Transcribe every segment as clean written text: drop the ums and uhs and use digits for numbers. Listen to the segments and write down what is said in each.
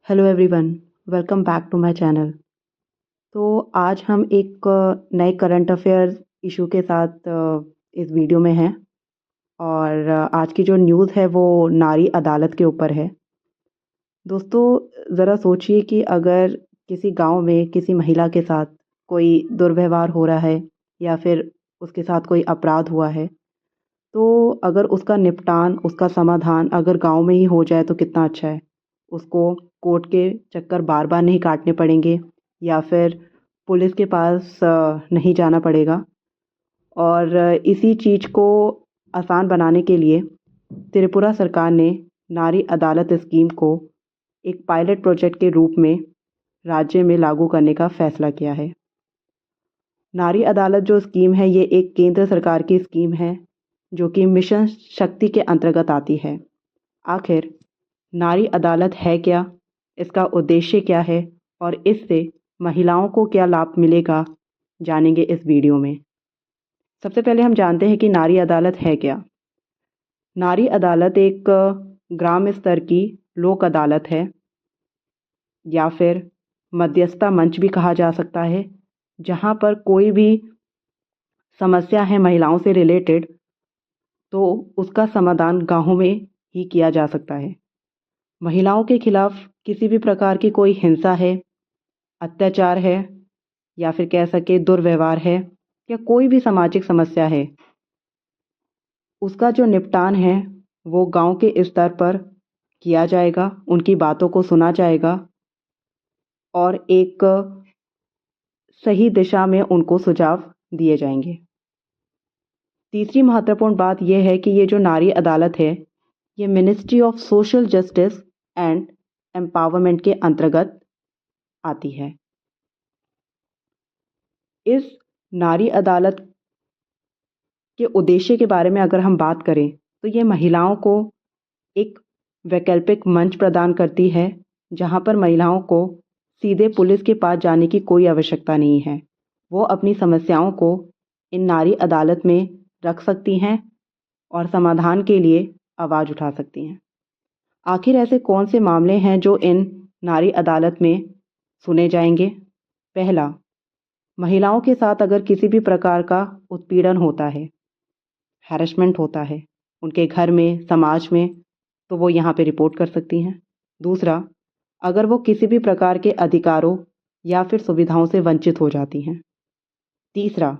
Hello everyone, welcome back to my channel. तो आज हम एक नए करंट अफेयर्स इशू के साथ इस वीडियो में हैं। और आज की जो न्यूज़ है वो नारी अदालत के ऊपर है। दोस्तों, ज़रा सोचिए कि अगर किसी गांव में किसी महिला के साथ कोई दुर्व्यवहार हो रहा है या फिर उसके साथ कोई अपराध हुआ है, तो अगर उसका निपटान, उसका समाधान अगर गांव में ही हो जाए तो कितना अच्छा है। उसको कोर्ट के चक्कर बार बार नहीं काटने पड़ेंगे या फिर पुलिस के पास नहीं जाना पड़ेगा। और इसी चीज़ को आसान बनाने के लिए त्रिपुरा सरकार ने नारी अदालत स्कीम को एक पायलट प्रोजेक्ट के रूप में राज्य में लागू करने का फैसला किया है। नारी अदालत जो स्कीम है ये एक केंद्र सरकार की स्कीम है जो कि मिशन शक्ति के अंतर्गत आती है। आखिर नारी अदालत है क्या, इसका उद्देश्य क्या है और इससे महिलाओं को क्या लाभ मिलेगा, जानेंगे इस वीडियो में। सबसे पहले हम जानते हैं कि नारी अदालत है क्या। नारी अदालत एक ग्राम स्तर की लोक अदालत है या फिर मध्यस्थता मंच भी कहा जा सकता है, जहाँ पर कोई भी समस्या है महिलाओं से रिलेटेड तो उसका समाधान गाँवों में ही किया जा सकता है। महिलाओं के खिलाफ किसी भी प्रकार की कोई हिंसा है, अत्याचार है या फिर कह सके दुर्व्यवहार है या कोई भी सामाजिक समस्या है, उसका जो निपटान है वो गांव के स्तर पर किया जाएगा। उनकी बातों को सुना जाएगा और एक सही दिशा में उनको सुझाव दिए जाएंगे। तीसरी महत्वपूर्ण बात यह है कि ये जो नारी अदालत है ये ministry of social justice and empowerment के अंतर्गत आती है। इस नारी अदालत के उद्देश्य के बारे में अगर हम बात करें तो ये महिलाओं को एक वैकल्पिक मंच प्रदान करती है, जहां पर महिलाओं को सीधे पुलिस के पास जाने की कोई आवश्यकता नहीं है। वो अपनी समस्याओं को इन नारी अदालत में रख सकती हैं और समाधान के लिए आवाज़ उठा सकती हैं। आखिर ऐसे कौन से मामले हैं जो इन नारी अदालत में सुने जाएंगे? पहला, महिलाओं के साथ अगर किसी भी प्रकार का उत्पीड़न होता है, हैरेसमेंट होता है उनके घर में, समाज में, तो वो यहाँ पे रिपोर्ट कर सकती हैं। दूसरा, अगर वो किसी भी प्रकार के अधिकारों या फिर सुविधाओं से वंचित हो जाती हैं। तीसरा,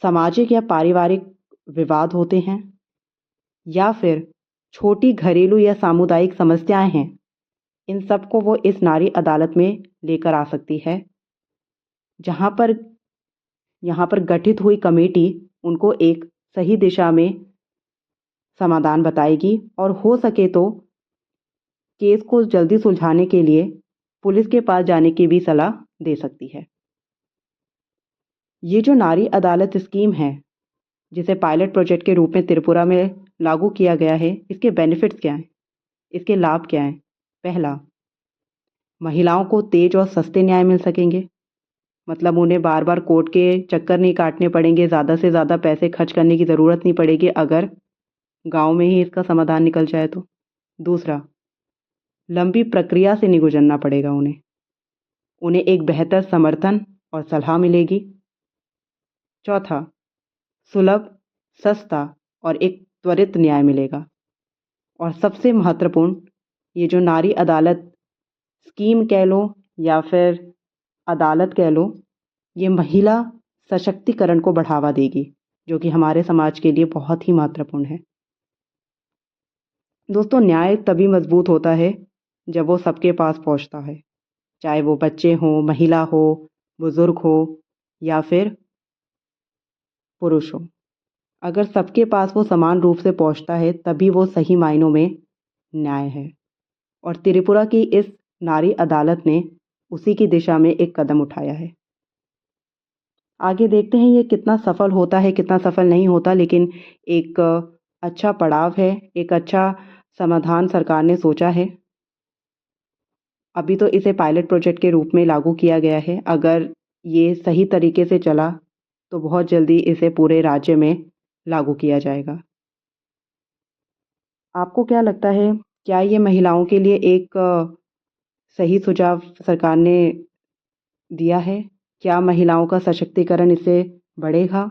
सामाजिक या पारिवारिक विवाद होते हैं या फिर छोटी घरेलू या सामुदायिक समस्याएं हैं, इन सब को वो इस नारी अदालत में लेकर आ सकती है, जहाँ पर गठित हुई कमेटी उनको एक सही दिशा में समाधान बताएगी और हो सके तो केस को जल्दी सुलझाने के लिए पुलिस के पास जाने की भी सलाह दे सकती है। ये जो नारी अदालत स्कीम है जिसे पायलट प्रोजेक्ट के रूप में त्रिपुरा में लागू किया गया है, इसके बेनिफिट्स क्या हैं, इसके लाभ क्या हैं? पहला, महिलाओं को तेज और सस्ते न्याय मिल सकेंगे। मतलब उन्हें बार बार कोर्ट के चक्कर नहीं काटने पड़ेंगे, ज़्यादा से ज़्यादा पैसे खर्च करने की ज़रूरत नहीं पड़ेगी अगर गांव में ही इसका समाधान निकल जाए तो। दूसरा, लंबी प्रक्रिया से नहीं गुजरना पड़ेगा उन्हें। उन्हें एक बेहतर समर्थन और सलाह मिलेगी। चौथा, सुलभ, सस्ता और एक त्वरित न्याय मिलेगा। और सबसे महत्वपूर्ण, ये जो नारी अदालत स्कीम कह लो या फिर अदालत कह लो, ये महिला सशक्तिकरण को बढ़ावा देगी, जो कि हमारे समाज के लिए बहुत ही महत्वपूर्ण है। दोस्तों, न्याय तभी मजबूत होता है जब वो सबके पास पहुंचता है, चाहे वो बच्चे हों, महिला हो, बुजुर्ग हो या फिर पुरुष हो। अगर सबके पास वो समान रूप से पहुंचता है तभी वो सही मायनों में न्याय है। और त्रिपुरा की इस नारी अदालत ने उसी की दिशा में एक कदम उठाया है। आगे देखते हैं ये कितना सफल होता है, कितना सफल नहीं होता, लेकिन एक अच्छा पड़ाव है, एक अच्छा समाधान सरकार ने सोचा है। अभी तो इसे पायलट प्रोजेक्ट के रूप में लागू किया गया है। अगर ये सही तरीके से चला तो बहुत जल्दी इसे पूरे राज्य में लागू किया जाएगा। आपको क्या लगता है, क्या ये महिलाओं के लिए एक सही सुझाव सरकार ने दिया है? क्या महिलाओं का सशक्तिकरण इससे बढ़ेगा?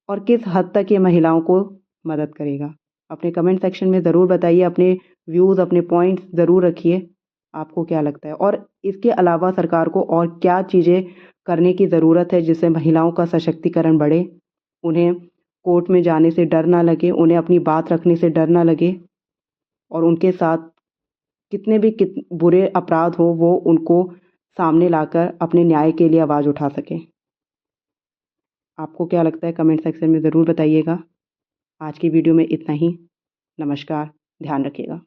और किस हद तक ये महिलाओं को मदद करेगा? अपने कमेंट सेक्शन में ज़रूर बताइए, अपने व्यूज़, अपने पॉइंट्स ज़रूर रखिए। आपको क्या लगता है? और इसके अलावा सरकार को और क्या चीज़ें करने की ज़रूरत है जिससे महिलाओं का सशक्तिकरण बढ़े? उन्हें कोर्ट में जाने से डर ना लगे, उन्हें अपनी बात रखने से डर ना लगे और उनके साथ कितने भी बुरे अपराध हो वो उनको सामने लाकर अपने न्याय के लिए आवाज़ उठा सकें। आपको क्या लगता है? कमेंट सेक्शन में ज़रूर बताइएगा। आज की वीडियो में इतना ही। नमस्कार, ध्यान रखिएगा।